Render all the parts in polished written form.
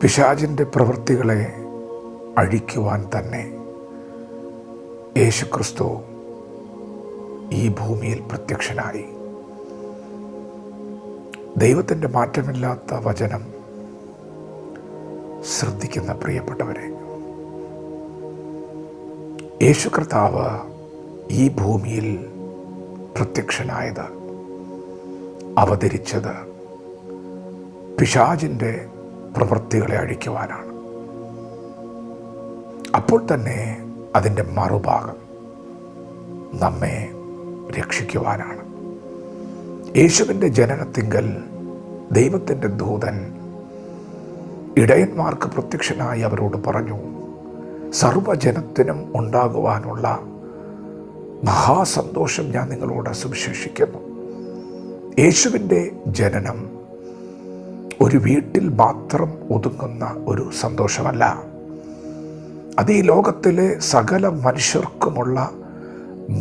പിശാചിൻ്റെ പ്രവൃത്തികളെ അഴിക്കുവാൻ തന്നെ യേശുക്രിസ്തു ഈ ഭൂമിയിൽ പ്രത്യക്ഷനായി. ദൈവത്തിൻ്റെ മാറ്റമില്ലാത്ത വചനം ശ്രദ്ധിക്കുന്ന പ്രിയപ്പെട്ടവരെ, യേശു കർത്താവ് ഈ ഭൂമിയിൽ പ്രത്യക്ഷനായത്, അവതരിച്ചത് പിശാചിൻ്റെ പ്രവൃത്തികളെ അഴിക്കുവാനാണ്. അപ്പോൾ തന്നെ അതിൻ്റെ മറുഭാഗം നമ്മെ രക്ഷിക്കുവാനാണ്. യേശുവിൻ്റെ ജനനത്തിങ്കൽ ദൈവത്തിൻ്റെ ദൂതൻ ഇടയന്മാർക്ക് പ്രത്യക്ഷനായി അവരോട് പറഞ്ഞു, സർവ്വജനത്തിനും ഉണ്ടാകുവാനുള്ള മഹാസന്തോഷം ഞാൻ നിങ്ങളോട് സുവിശേഷിക്കുന്നു. യേശുവിൻ്റെ ജനനം ഒരു വീട്ടിൽ മാത്രം ഒതുങ്ങുന്ന ഒരു സന്തോഷമല്ല, അത് ഈ ലോകത്തിലെ സകല മനുഷ്യർക്കുമുള്ള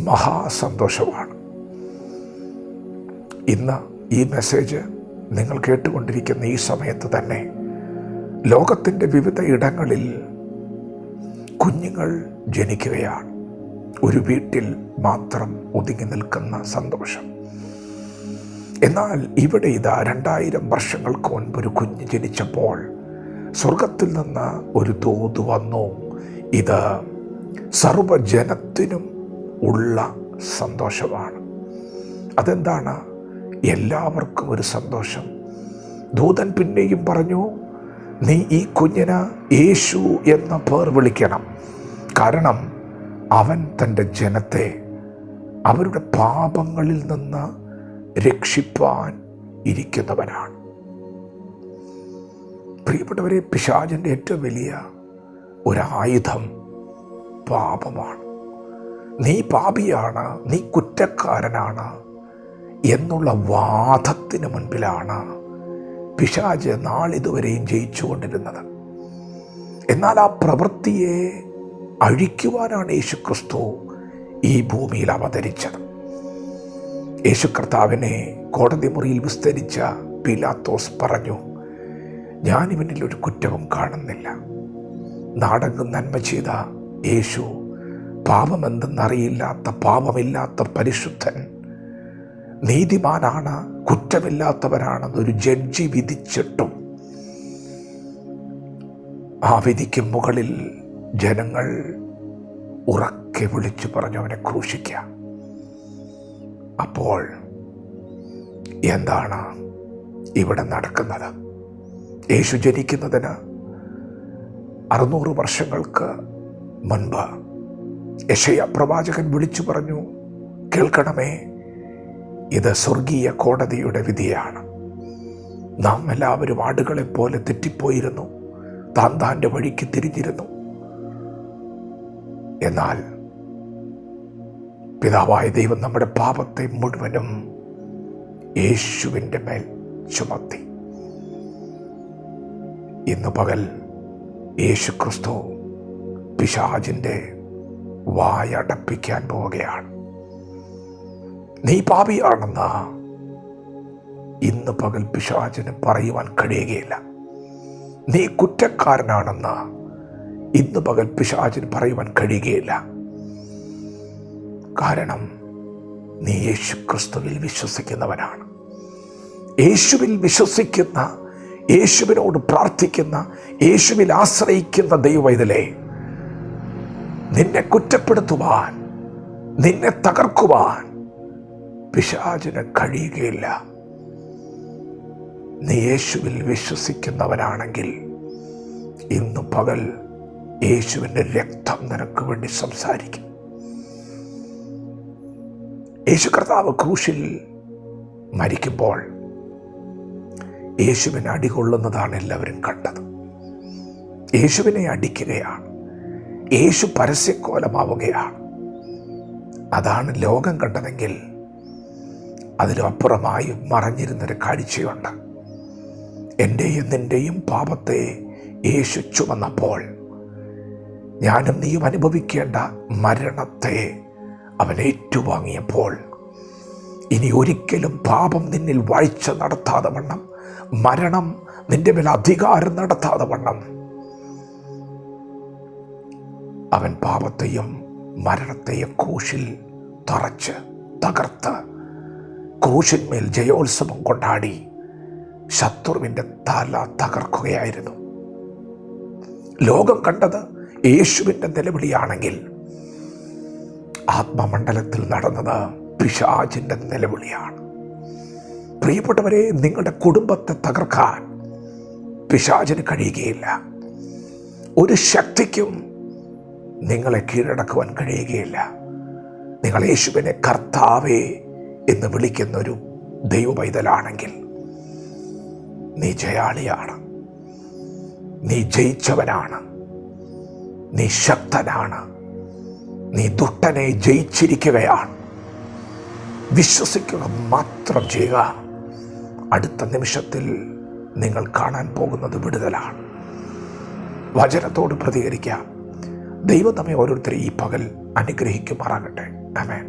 മഹാസന്തോഷമാണ്. ഇന്ന് ഈ മെസ്സേജ് നിങ്ങൾ കേട്ടുകൊണ്ടിരിക്കുന്ന ഈ സമയത്ത് തന്നെ ലോകത്തിൻ്റെ വിവിധ ഇടങ്ങളിൽ കുഞ്ഞുങ്ങൾ ജനിക്കുകയാണ്. ഒരു വീട്ടിൽ മാത്രം ഒതുങ്ങി നിൽക്കുന്ന സന്തോഷം. എന്നാൽ ഇവിടെ ഇതാ 2000 വർഷങ്ങൾക്ക് മുൻപ് ഒരു കുഞ്ഞ് ജനിച്ചപ്പോൾ സ്വർഗത്തിൽ നിന്ന് ഒരു ദൂത് വന്നു. ഇത് സർവ്വജനത്തിനും ഉള്ള സന്തോഷമാണ്. അതെന്താണ്? എല്ലാവർക്കും ഒരു സന്തോഷം. ദൂതൻ പിന്നെയും പറഞ്ഞു, നീ ഈ കുഞ്ഞിന് യേശു എന്ന പേർ വിളിക്കണം. കാരണം അവൻ തൻ്റെ ജനത്തെ അവരുടെ പാപങ്ങളിൽ നിന്ന് രക്ഷിപ്പാൻ ഇരിക്കുന്നവനാണ്. പ്രിയപ്പെട്ടവരെ, പിശാചിൻ്റെ ഏറ്റവും വലിയ ഒരായുധം പാപമാണ്. നീ പാപിയാണ്, നീ കുറ്റക്കാരനാണ് എന്നുള്ള വാദത്തിന് മുൻപിലാണ് പിശാച് നാളിതുവരെയും ജയിച്ചുകൊണ്ടിരുന്നത്. എന്നാൽ ആ പ്രവൃത്തിയെ അഴിക്കുവാനാണ് യേശുക്രിസ്തു ഈ ഭൂമിയിൽ അവതരിച്ചത്. യേശു കർത്താവിനെ കോടതി മുറിയിൽ വിസ്തരിച്ച പീലാത്തോസ് പറഞ്ഞു, ഞാനിവനിൽ ഒരു കുറ്റവും കാണുന്നില്ല. നാടെങ്ങും നന്മ ചെയ്ത യേശു പാപമെന്തെന്നറിയില്ലാത്ത പാപമില്ലാത്ത പരിശുദ്ധൻ, നീതിമാനാണ്, കുറ്റമില്ലാത്തവനാണെന്നൊരു ജഡ്ജി വിധിച്ചിട്ടും ആ വിധിക്ക് മുകളിൽ ജനങ്ങൾ ഉറക്കെ വിളിച്ചു പറഞ്ഞു, അവനെ ക്രൂശിക്കാം. അപ്പോൾ എന്താണ് ഇവിടെ നടക്കുന്നത്? യേശു ജനിക്കുന്നതിന് 600 വർഷങ്ങൾക്ക് മുൻപ് യെശയ്യാ പ്രവാചകൻ വിളിച്ചു പറഞ്ഞു, കേൾക്കണമേ, ഇത് സ്വർഗീയ കോടതിയുടെ വിധിയാണ്. നാം എല്ലാവരും ആടുകളെപ്പോലെ തെറ്റിപ്പോയിരുന്നു, താൻ്റെ വഴിക്ക് തിരിഞ്ഞിരുന്നു. എന്നാൽ പിതാവായ ദൈവം നമ്മുടെ പാപത്തെ മുഴുവനും യേശുവിൻ്റെ മേൽ ചുമത്തി. ഇന്ന് പകൽ യേശുക്രിസ്തു പിശാചിൻ്റെ വായടപ്പിക്കാൻ പോവുകയാണ്. നീ പാപിയാണെന്ന് ഇന്ന് പകൽ പിശാചിന് പറയുവാൻ കഴിയുകയില്ല. നീ കുറ്റക്കാരനാണെന്ന് ഇന്ന് പകൽ പിശാചിന് പറയുവാൻ കഴിയുകയില്ല. കാരണം നീ യേശുക്രിസ്തുവിൽ വിശ്വസിക്കുന്നവനാണ്. യേശുവിൽ വിശ്വസിക്കുന്ന, യേശുവിനോട് പ്രാർത്ഥിക്കുന്ന, യേശുവിൽ ആശ്രയിക്കുന്ന ദൈവവൈതലേ, നിന്നെ കുറ്റപ്പെടുത്തുവാൻ, നിന്നെ തകർക്കുവാൻ പിശാചിന് കഴിയുകയില്ല. നീ യേശുവിൽ വിശ്വസിക്കുന്നവനാണെങ്കിൽ ഇന്ന് പകൽ യേശുവിൻ്റെ രക്തം നിനക്ക് വേണ്ടി സംസാരിക്കും. യേശു കർത്താവ് ക്രൂശിൽ മരിക്കുമ്പോൾ യേശുവിനെ അടികൊള്ളുന്നതാണ് എല്ലാവരും കണ്ടത്. യേശുവിനെ അടിക്കുകയാണ്, യേശു പരസ്യക്കോലമാവുകയാണ്. അതാണ് ലോകം കണ്ടതെങ്കിൽ അതിലും അപ്പുറമായി മറഞ്ഞിരുന്നൊരു കാഴ്ചയുണ്ട്. എൻ്റെയും നിൻ്റെയും പാപത്തെ യേശു ചുമന്നപ്പോൾ ഞാനും നീയും അനുഭവിക്കേണ്ട മരണത്തെ അവൻ ഏറ്റുവാങ്ങിയപ്പോൾ ഇനി ഒരിക്കലും പാപം നിന്നിൽ വാഴ്ച നടത്താതെ വണ്ണം മരണം നിന്റെ മേൽ അധികാരം നടത്താതെ വണ്ണം അവൻ പാപത്തെയും മരണത്തെയും ക്രൂശിൽ തകർത്ത് ക്രൂശിന്മേൽ ജയോത്സവം കൊണ്ടാടി ശത്രുവിൻ്റെ തല തകർക്കുകയായിരുന്നു. ലോകം കണ്ടത് യേശുവിൻ്റെ നിലവിളിയാണെങ്കിൽ ആത്മമണ്ഡലത്തിൽ നടന്നത് പിശാചിൻ്റെ നിലവിളിയാണ്. പ്രിയപ്പെട്ടവരെ, നിങ്ങളുടെ കുടുംബത്തെ തകർക്കാൻ പിശാചിന് കഴിയുകയില്ല. ഒരു ശക്തിക്കും നിങ്ങളെ കീഴടക്കുവാൻ കഴിയുകയില്ല. നിങ്ങൾ യേശുവിനെ കർത്താവേ എന്ന് വിളിക്കുന്ന ഒരു ദൈവപൈതലാണെങ്കിൽ നീ ജയാളിയാണ്, നീ ജയിച്ചവനാണ്, നീ ശക്തനാണ്, നീ ദുഷ്ടനെ ജയിച്ചിരിക്കുകയാണ്. വിശ്വസിക്കുക മാത്രം ചെയ്യുക. അടുത്ത നിമിഷത്തിൽ നിങ്ങൾ കാണാൻ പോകുന്നത് വിടുതലാണ്. വചനത്തോട് പ്രതികരിക്കാം. ദൈവം നമ്മെ ഓരോരുത്തരെയും ഈ പകൽ അനുഗ്രഹിക്കുമാറാകട്ടെ. ആമേൻ.